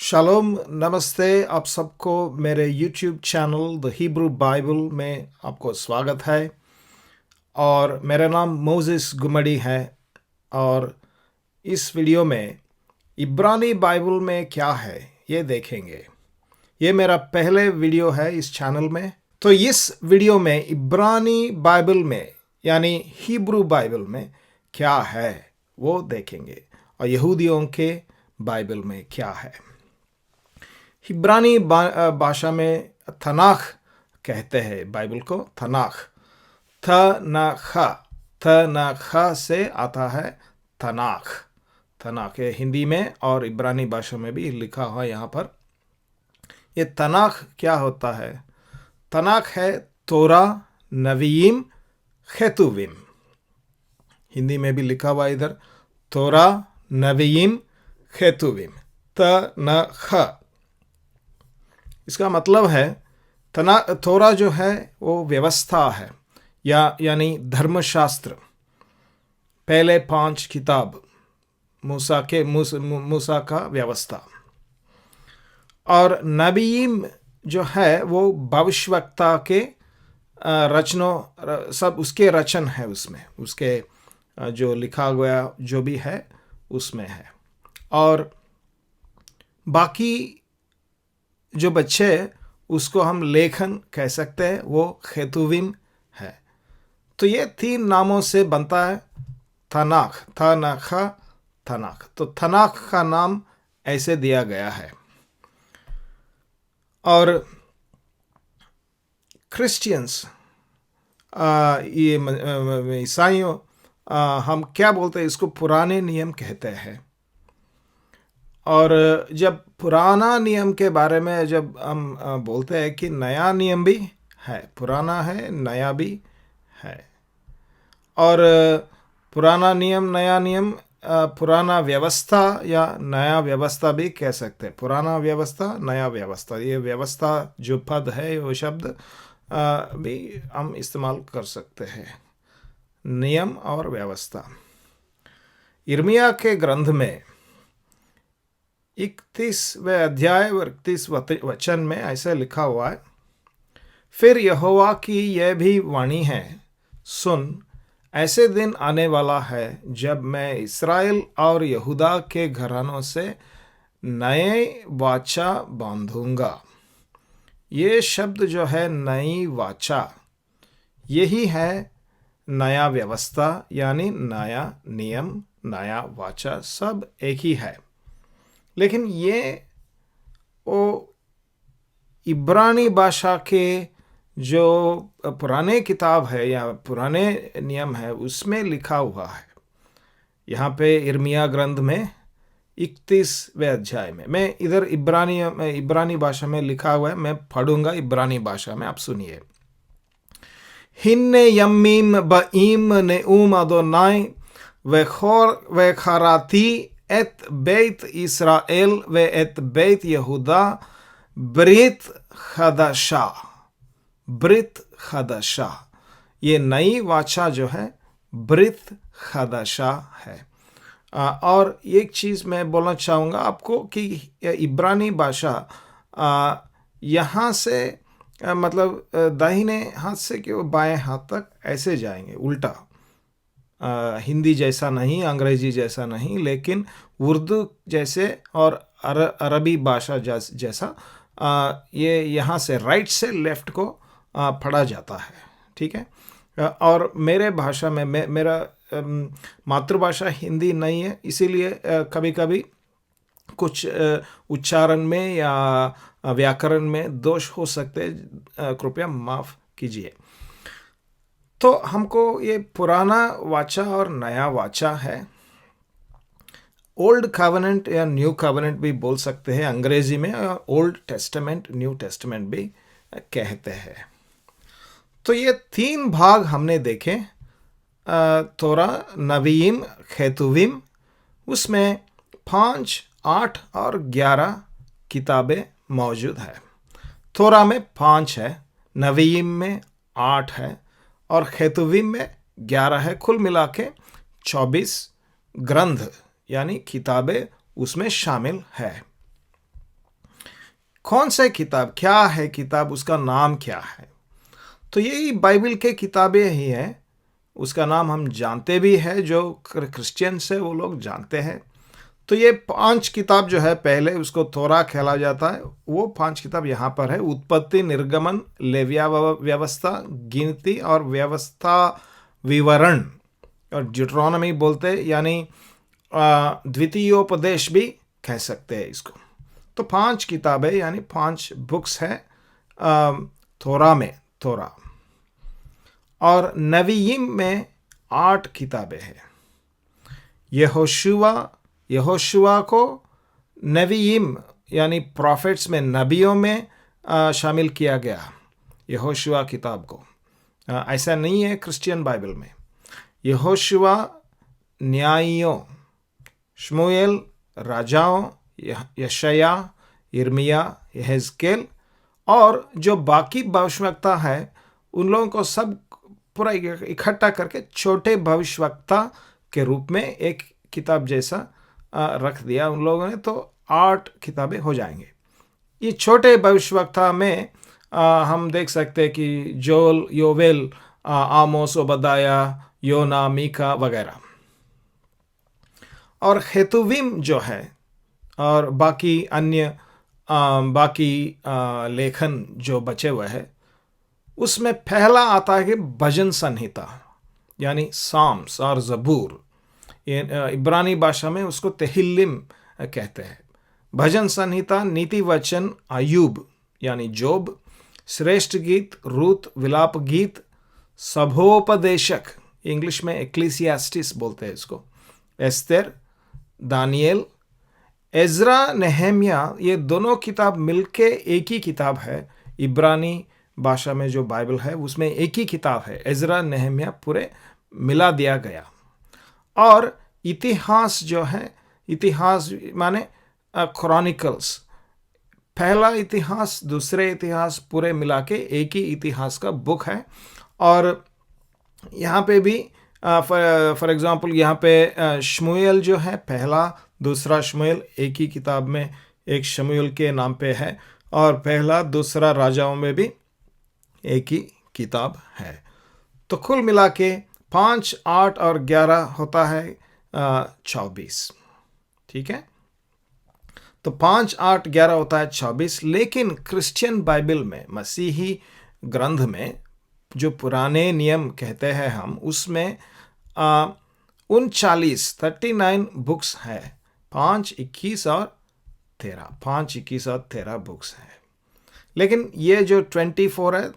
Shalom, नमस्ते। आप सबको मेरे YouTube channel the Hebrew Bible में आपको स्वागत है। और मेरा नाम मोजेस गुमड़ी है। और इस वीडियो में इब्रानी बाइबल में क्या है ये देखेंगे। ये मेरा पहले वीडियो है इस चैनल में। तो इस वीडियो में इब्रानी बाइबल में यानी हिब्रू बाइबल में क्या है वो देखेंगे और यहूदियों के बाइबल में क्या है। हिब्रानी भाषा में तनाख कहते हैं बाइबल को। तनाख थनाखा से आता है तनाख। तनाख ये हिंदी में और इब्रानी भाषा में भी लिखा हुआ है यहाँ पर। ये तनाख क्या होता है? तनाख है तोरा, नवीम, खेतुविम। हिंदी में भी लिखा हुआ इधर तोरा, नवीम, खेतुविम। तनाख इसका मतलब है तोरा जो है वो व्यवस्था है यानी धर्मशास्त्र। पहले 5 किताब मूसा का व्यवस्था। और नबीम जो है वो भविष्यवक्ता के रचनों सब उसके रचन है, उसमें उसके जो लिखा गया जो भी है उसमें है। और बाकी जो बच्चे उसको हम लेखन कह सकते हैं, वो खेतुविम है। तो ये 3 नामों से बनता है तनाख, तनाख। तो तनाख का नाम ऐसे दिया गया है। और क्रिश्चियंस ये ईसाइयों हम क्या बोलते हैं, इसको पुराने नियम कहते हैं। और जब पुराना नियम के बारे में जब हम बोलते हैं कि नया नियम भी है, पुराना है नया भी है। और पुराना नियम नया नियम, पुराना व्यवस्था या नया व्यवस्था भी कह सकते हैं। पुराना व्यवस्था नया व्यवस्था, ये व्यवस्था जो पद है वो शब्द भी हम इस्तेमाल कर सकते हैं। नियम और व्यवस्था। यिर्मयाह के ग्रंथ में 31वें अध्याय और 31 वचन में ऐसा लिखा हुआ है, फिर यहोवा की यह भी वाणी है, सुन, ऐसे दिन आने वाला है जब मैं इस्राएल और यहूदा के घरानों से नए वाचा बांधूंगा। ये शब्द जो है नई वाचा, यही है नया व्यवस्था यानी नया नियम, नया वाचा, सब एक ही है। लेकिन ये वो इब्रानी भाषा के जो पुराने किताब है या पुराने नियम है उसमें लिखा हुआ है। यहाँ पे यिर्मयाह ग्रंथ में 31वें अध्याय में, मैं इधर इब्रानी भाषा में लिखा हुआ है, मैं पढ़ूंगा इब्रानी भाषा में, आप सुनिए। हिन्ने यम्मीम बईम नेऊम अदोनाई वेखाराती एत बेत इस्राएल वे एत बेत यहूदा ब्रित खदशा। ये नई वाचा जो है ब्रित खदशा है। और एक चीज़ मैं बोलना चाहूँगा आपको कि इब्रानी भाषा यहाँ से मतलब दाहिने हाथ से कि बाएं हाथ तक ऐसे जाएंगे, उल्टा। हिंदी जैसा नहीं, अंग्रेजी जैसा नहीं, लेकिन उर्दू जैसे और अरबी भाषा जैसा ये यहाँ से राइट से लेफ्ट को पढ़ा जाता है। ठीक है। और मेरे भाषा में मेरा मातृभाषा हिंदी नहीं है, इसीलिए कभी कभी कुछ उच्चारण में या व्याकरण में दोष हो सकते, कृपया माफ़ कीजिए। तो हमको ये पुराना वाचा और नया वाचा है, ओल्ड कवेनेंट या न्यू कवेनेंट भी बोल सकते हैं अंग्रेजी में, ओल्ड टेस्टामेंट, न्यू टेस्टामेंट भी कहते हैं। तो ये 3 भाग हमने देखे, तोरा, नवीम, खेतुविम। उसमें 5, 8 और 11 किताबें मौजूद है। तोरा में 5 है, नवीम में 8 है और खेतुविम में 11 है। कुल मिला के 24 ग्रंथ यानी किताबें उसमें शामिल है। कौन सा किताब, क्या है किताब, उसका नाम क्या है? तो यही बाइबल के किताबें ही हैं। उसका नाम हम जानते भी हैं, जो क्रिश्चियंस है वो लोग जानते हैं। तो ये 5 किताब जो है, पहले उसको तोरा कहला जाता है। वो 5 किताब यहाँ पर है: उत्पत्ति, निर्गमन, लेविया व्यवस्था, गिनती और व्यवस्था विवरण, और ड्यूटरोनॉमी बोलते हैं, यानी द्वितीयोपदेश भी कह सकते हैं इसको। तो 5 किताबें यानी 5 बुक्स है तोरा में, तोरा। और नवीयीम में 8 किताबें हैं। यहोशुआ को नवीयीम यानी प्रॉफिट्स में, नबियों में शामिल किया गया, यहोशुआ किताब को। ऐसा नहीं है क्रिश्चियन बाइबल में। यहोशुआ न्यायियों, शमूएल राजाओं, यशाया, यिर्मयाह, यहेजकेल, और जो बाकी भविष्यवक्ता है उन लोगों को सब पूरा इकट्ठा करके छोटे भविष्यवक्ता के रूप में एक किताब जैसा रख दिया उन लोगों ने। तो 8 किताबें हो जाएंगे। ये छोटे भविष्यवक्ता में हम देख सकते हैं कि जोल, योवेल, आमोस, ओबदाया, योना, मीका वगैरह। और हेतुविम जो है और बाकी अन्य लेखन जो बचे हुए हैं, उसमें पहला आता है कि भजन संहिता यानी साम्स और जबूर। इब्रानी भाषा में उसको तेहिल्लिम कहते हैं। भजन संहिता, नीति वचन, अयूब यानी जोब, श्रेष्ठ गीत, रूत, विलाप गीत, सभोपदेशक, इंग्लिश में एक्लीसियास्टिस बोलते हैं इसको, एस्तेर, दानियल, एजरा, नेहमिया, ये दोनों किताब मिलके एक ही किताब है। इब्रानी भाषा में जो बाइबल है उसमें एक ही किताब है। एजरा, नेहमिया पूरे मिला दिया गया। और इतिहास जो है, इतिहास माने क्रॉनिकल्स, पहला इतिहास, दूसरे इतिहास पूरे मिला के एक ही इतिहास का बुक है। और यहाँ पे भी फॉर एग्जांपल यहाँ पे शमूएल जो है, पहला दूसरा शमूएल एक ही किताब में, एक शमूएल के नाम पे है। और पहला दूसरा राजाओं में भी एक ही किताब है। तो कुल मिला के 5, 8 और 11 होता है 24। ठीक है, तो 5, 8, 11 होता है 24। लेकिन क्रिश्चियन बाइबल में, मसीही ग्रंथ में, जो पुराने नियम कहते हैं हम, उसमें 39 बुक्स है। 5, 21 और 13, 5, 21 और 13 बुक्स है। लेकिन ये जो 24 है,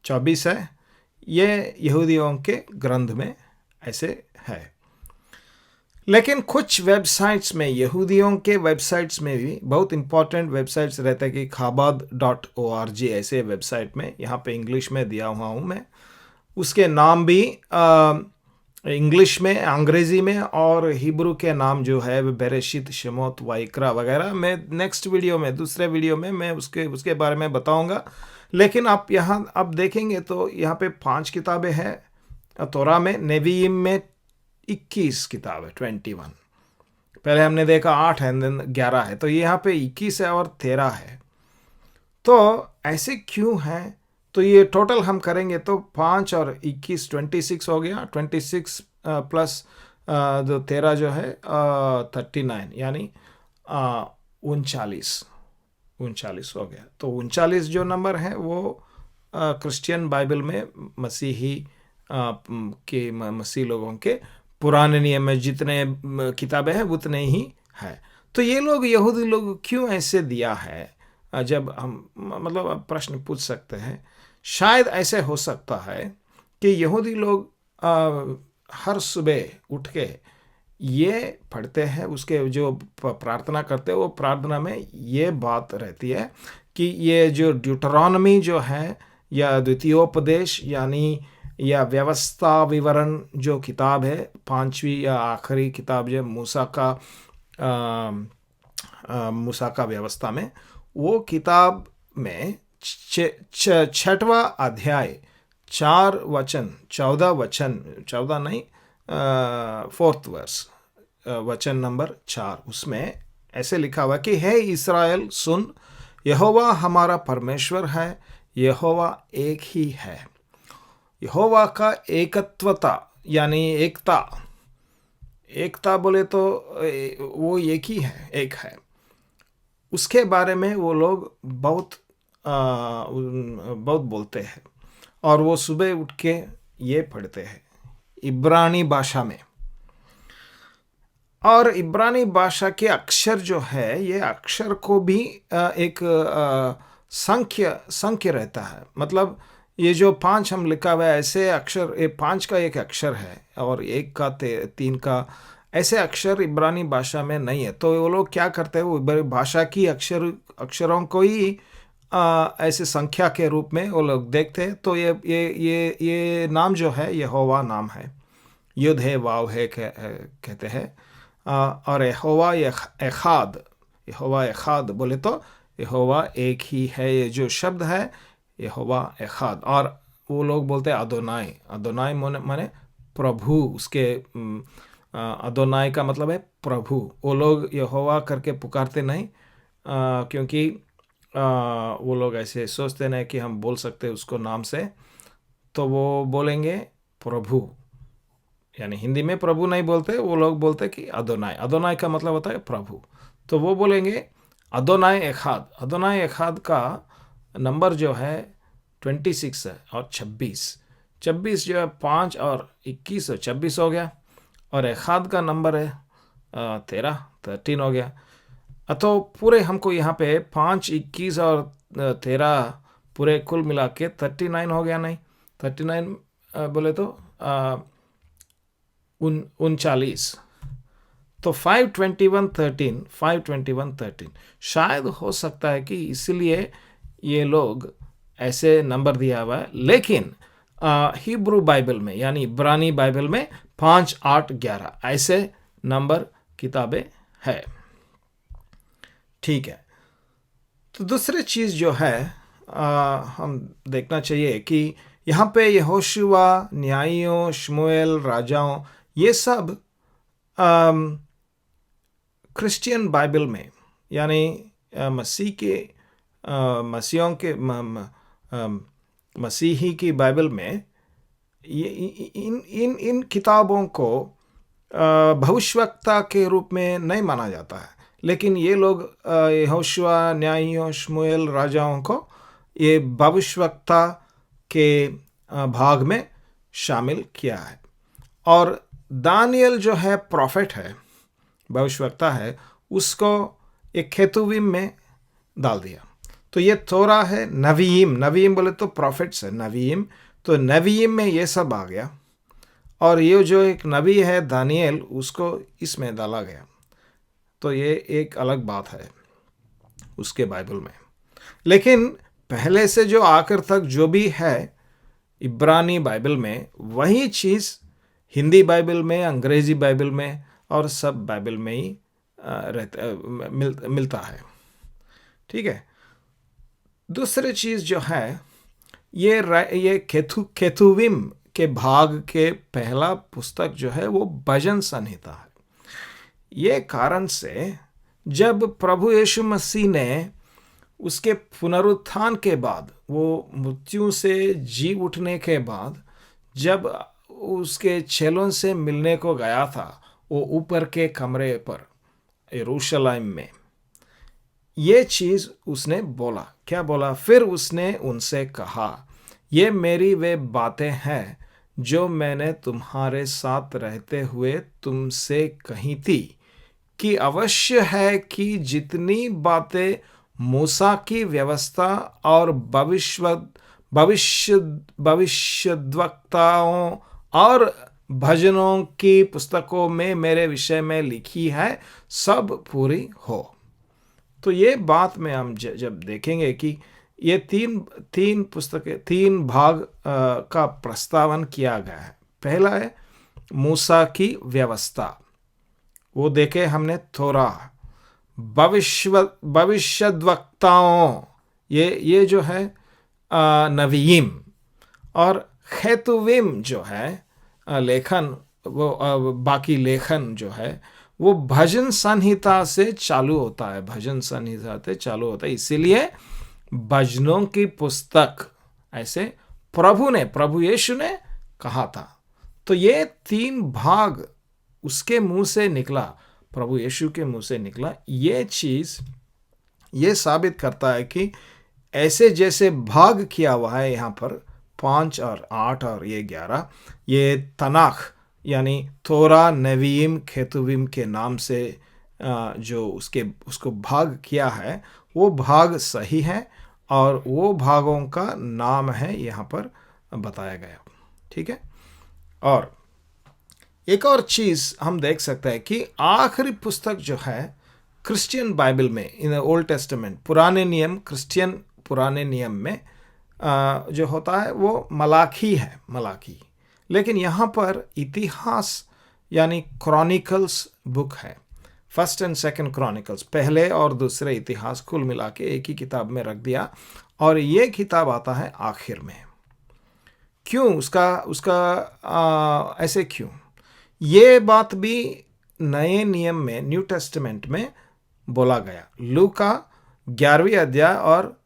24 है, ये यहूदियों के ग्रंथ में ऐसे है। लेकिन कुछ वेबसाइट्स में, यहूदियों के वेबसाइट्स में भी बहुत इंपॉर्टेंट वेबसाइट्स रहते हैं कि chabad.org, ऐसे वेबसाइट में, यहाँ पे इंग्लिश में दिया हुआ हूँ मैं। उसके नाम भी इंग्लिश में, अंग्रेजी में, और हिब्रू के नाम जो है बेरेशित, शेमोत, वाइकरा वगैरह। मैं नेक्स्ट वीडियो में, दूसरे वीडियो में मैं उसके बारे में बताऊंगा। लेकिन आप यहाँ अब देखेंगे तो यहाँ पे 5 किताबें हैं तोरा में। नेवियीम में 21 किताब है, 21। पहले हमने देखा 8 है, 11 है, तो यहाँ पे 21 है और 13 है। तो ऐसे क्यों है? तो ये टोटल हम करेंगे तो 5 और 21 26 हो गया। 26 प्लस जो 13 जो है 39, यानी 39 हो गया। तो 39 जो नंबर है वो क्रिश्चियन बाइबल में, मसीही के मसीह लोगों के पुराने नियम में जितने किताबें हैं उतने ही है। तो ये लोग, यहूदी लोग, क्यों ऐसे दिया है? जब हम मतलब प्रश्न पूछ सकते हैं, शायद ऐसे हो सकता है कि यहूदी लोग हर सुबह उठ के ये पढ़ते हैं, उसके जो प्रार्थना करते हैं, वो प्रार्थना में ये बात रहती है कि ये जो ड्यूटरोनॉमी जो है, या द्वितीयोपदेश यानी या व्यवस्था विवरण जो किताब है, 5वीं या आखिरी किताब जो मूसा का व्यवस्था में, वो किताब में 6वां अध्याय 4 वचन, 14 वचन, 14 नहीं, 4th वर्स, वचन नंबर 4, उसमें ऐसे लिखा हुआ कि हे इस्राएल सुन, यहोवा हमारा परमेश्वर है, यहोवा एक ही है। यहोवा का एकत्वता यानी एकता, एकता बोले तो वो एक ही है, एक है। उसके बारे में वो लोग बहुत बोलते हैं, और वो सुबह उठ के ये पढ़ते हैं इब्रानी भाषा में। और इब्रानी भाषा के अक्षर जो है, ये अक्षर को भी एक संख्य रहता है। मतलब ये जो 5 हम लिखा हुआ है, ऐसे अक्षर, ये 5 का एक अक्षर है और 1 का 3 का, ऐसे अक्षर इब्रानी भाषा में नहीं है। तो वो लोग क्या करते हैं, वो भाषा की अक्षरों को ही ऐसे संख्या के रूप में वो लोग देखते हैं। तो ये नाम जो है यहोवा नाम है, युद्ध है, वाव है कहते हैं। और यहोवा एखाद, यहोवा एखाद बोले तो यहोवा एक ही है। ये जो शब्द है यहोवा एखाद, और वो लोग बोलते हैं अदोनाई। अदोनाई माने प्रभु, उसके अदोनाई का मतलब है प्रभु। वो लोग यहोवा करके पुकारते नहीं, क्योंकि वो लोग ऐसे सोचते नहीं कि हम बोल सकते उसको नाम से, तो वो बोलेंगे प्रभु। यानी हिंदी में प्रभु नहीं बोलते, वो लोग बोलते कि अदोनाई। अदोनाई का मतलब होता है प्रभु, तो वो बोलेंगे अदोनाई एखाद। अदोनाई एखाद का नंबर जो है 26 है, और 26 जो है 5 और 21 है, 26 हो गया। और एखाद का नंबर है 13 हो गया। तो पूरे हमको यहाँ पे 5, 21 और 13 पूरे कुल मिला के 39 हो गया। नहीं, 39 बोले तो 39। तो 521:13 शायद हो सकता है कि इसलिए ये लोग ऐसे नंबर दिया हुआ है। लेकिन हिब्रू बाइबल में यानी इब्रानी बाइबल में 5, 8, 11 ऐसे नंबर किताबें है। ठीक है। तो दूसरी चीज़ जो है हम देखना चाहिए कि यहाँ पे यहोशुआ, न्यायियों, शमूएल, राजाओं, ये सब क्रिश्चियन बाइबल में यानी मसीही की बाइबल में ये इन किताबों को भविष्यवक्ता के रूप में नहीं माना जाता है। लेकिन ये लोग यहोशुआ, न्यायियों, शमूएल, राजाओं को ये भविष्यवक्ता के भाग में शामिल किया है। और दानियल जो है प्रॉफिट है, भविष्यवक्ता है, उसको एक केतुविम में डाल दिया। तो ये तोरा है, नवीम बोले तो प्रॉफिट्स है, नवीम। तो नवीम में ये सब आ गया, और ये जो एक नबी है दानियल, उसको इसमें डाला गया। तो ये एक अलग बात है उसके बाइबल में। लेकिन पहले से जो आखिर तक जो भी है इब्रानी बाइबल में, वही चीज़ हिंदी बाइबल में, अंग्रेजी बाइबल में और सब बाइबल में ही मिलता है। ठीक है। दूसरी चीज़ जो है, ये केतुविम के भाग के पहला पुस्तक जो है वो भजन संहिता है। ये कारण से जब प्रभु यीशु मसीह ने उसके पुनरुत्थान के बाद, वो मृत्यु से जी उठने के बाद, जब उसके चेलों से मिलने को गया था, वो ऊपर के कमरे पर यरूशलेम में, ये चीज़ उसने बोला। क्या बोला? फिर उसने उनसे कहा, ये मेरी वे बातें हैं जो मैंने तुम्हारे साथ रहते हुए तुमसे कही थी, कि अवश्य है कि जितनी बातें मूसा की व्यवस्था और भविष्यद्वक्ताओं और भजनों की पुस्तकों में मेरे विषय में लिखी है, सब पूरी हो। तो ये बात में हम जब देखेंगे कि ये तीन पुस्तकें, 3 भाग का प्रस्तावन किया गया है। पहला है मूसा की व्यवस्था, वो देखे हमने थोड़ा। भविष्यद्वक्ताओं, ये जो है नवीम। और खेतुविम जो है लेखन, वो बाकी लेखन जो है वो भजन संहिता से चालू होता है, भजन संहिता से चालू होता है। इसीलिए भजनों की पुस्तक ऐसे प्रभु यीशु ने कहा था। तो ये 3 भाग उसके मुंह से निकला, प्रभु यीशु के मुंह से निकला। ये चीज ये साबित करता है कि ऐसे जैसे भाग किया हुआ है यहाँ पर 5 और 8 और ये 11, ये तनाख यानी तोरा, नवीम, केतुबिम के नाम से जो उसको भाग किया है, वो भाग सही है और वो भागों का नाम है यहाँ पर बताया गया। ठीक है। और एक और चीज हम देख सकते हैं कि आखिरी पुस्तक जो है क्रिश्चियन बाइबल में, इन ओल्ड टेस्टामेंट, पुराने नियम, क्रिश्चियन पुराने नियम में जो होता है वो मलाकी है, मलाकी। लेकिन यहाँ पर इतिहास यानी क्रॉनिकल्स बुक है, फर्स्ट एंड सेकंड क्रॉनिकल्स, पहले और दूसरे इतिहास कुल मिला के एक ही किताब में रख दिया। और ये किताब आता है आखिर में। क्यों उसका ऐसे क्यों? ये बात भी नए नियम में, न्यू टेस्टामेंट में बोला गया। लूका 11वीं अध्याय और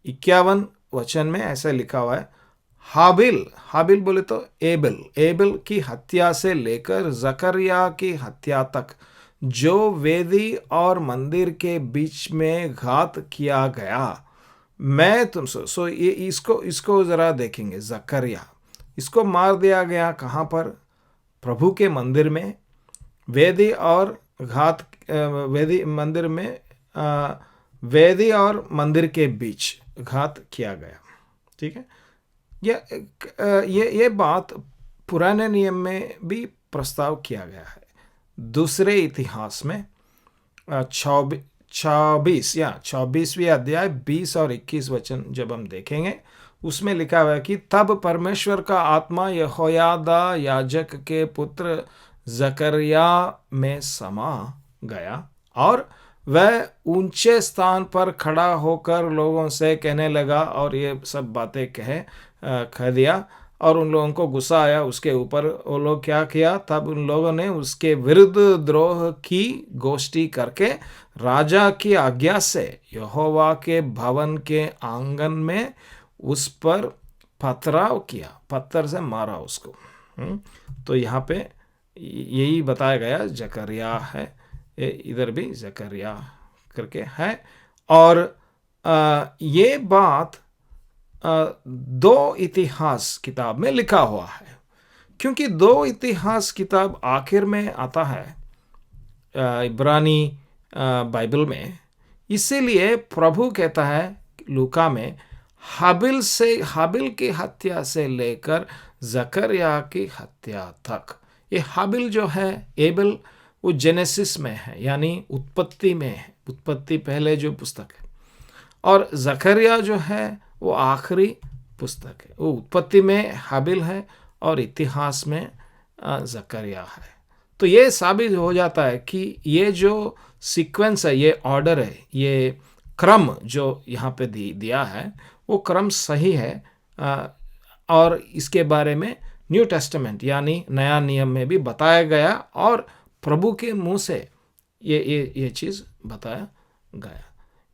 51 वचन में ऐसा लिखा हुआ है, हाबिल बोले तो एबल की हत्या से लेकर जकरिया की हत्या तक जो वेदी और मंदिर के बीच में घात किया गया, मैं तुमसे ये इसको जरा देखेंगे। जकरिया, इसको मार दिया गया कहाँ पर? प्रभु के मंदिर में। वेदी और मंदिर के बीच घात किया गया। ठीक है। ये बात पुराने नियम में भी प्रस्ताव किया गया है। दूसरे इतिहास में 24वीं अध्याय 20 और 21 वचन जब हम देखेंगे, उसमें लिखा हुआ है कि तब परमेश्वर का आत्मा यहोयादा याजक के पुत्र जकरिया में समा गया और वह ऊंचे स्थान पर खड़ा होकर लोगों से कहने लगा, और ये सब बातें कह दिया और उन लोगों को गुस्सा आया उसके ऊपर। वो लोग क्या किया? तब उन लोगों ने उसके विरुद्ध द्रोह की गोष्ठी करके राजा की आज्ञा से यहोवा के भवन के आंगन में उस पर पथराव किया, पत्थर से मारा उसको। तो यहाँ पे यही बताया गया, जकरिया है, इधर भी जकरिया करके है। और ये बात 2 इतिहास किताब में लिखा हुआ है, क्योंकि 2 इतिहास किताब आखिर में आता है इब्रानी बाइबल में। इसीलिए प्रभु कहता है लूका में, हाबिल की हत्या से लेकर जकरिया की हत्या तक। ये हाबिल जो है, एबल, वो जेनेसिस में है, यानी उत्पत्ति में है, उत्पत्ति पहले जो पुस्तक है। और जकरिया जो है वो आखिरी पुस्तक है। वो उत्पत्ति में हाबिल है और इतिहास में जकरिया है। तो ये साबित हो जाता है कि ये जो सीक्वेंस है, ये ऑर्डर है, ये क्रम जो यहाँ पे दिया है, वो क्रम सही है। और इसके बारे में न्यू टेस्टामेंट यानी नया नियम में भी बताया गया और प्रभु के मुंह से ये चीज़ बताया गया।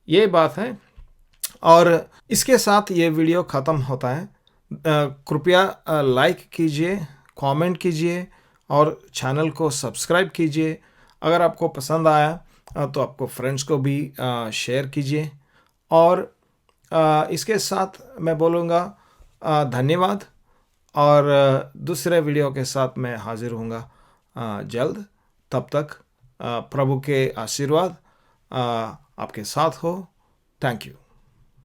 ये बात है। और इसके साथ ये वीडियो ख़त्म होता है। कृपया लाइक कीजिए, कमेंट कीजिए और चैनल को सब्सक्राइब कीजिए। अगर आपको पसंद आया तो आपको फ्रेंड्स को भी शेयर कीजिए। और इसके साथ मैं बोलूँगा धन्यवाद, और दूसरे वीडियो के साथ मैं हाजिर होऊंगा जल्द। तब तक प्रभु के आशीर्वाद आपके साथ हो। Thank you.